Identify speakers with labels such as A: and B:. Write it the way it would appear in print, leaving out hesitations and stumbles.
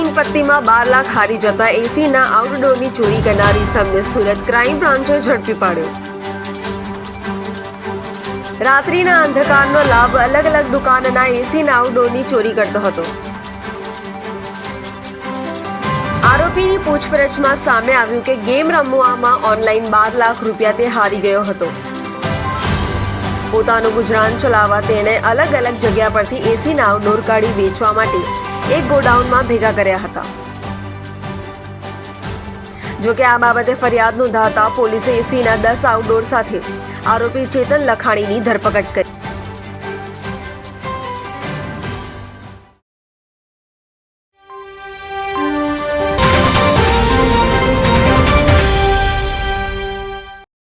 A: સંપત્તિમાં 12 લાખ હારી જતા એસીના આઉટડોરની ચોરી કરનારી ઇસમને સુરત ક્રાઇમ બ્રાન્ચે ઝડપી પાડ્યો. રાત્રિના અંધકારનો લાભ અલગ અલગ દુકાનના એસીના આઉટડોરની ચોરી કરતો હતો. આરોપીની પૂછપરછમાં સામે આવ્યું કે ગેમ રમવામાં ઓનલાઈન 12 લાખ રૂપિયા તે હારી ગયો હતો. પોતાનું ગુજરાન ચલાવવા તેણે અલગ અલગ જગ્યા પરથી એસીના આઉટડોર કાઢી વેચવા માટે એક ગોડાઉનમાં ભેગા કર્યા હતા. જોકે આ બાબતે ફરિયાદ નોંધાતા પોલીસે એસીના 10 આઉટડોર સાથે આરોપી ચેતન લખાણીની ધરપકડ કરી.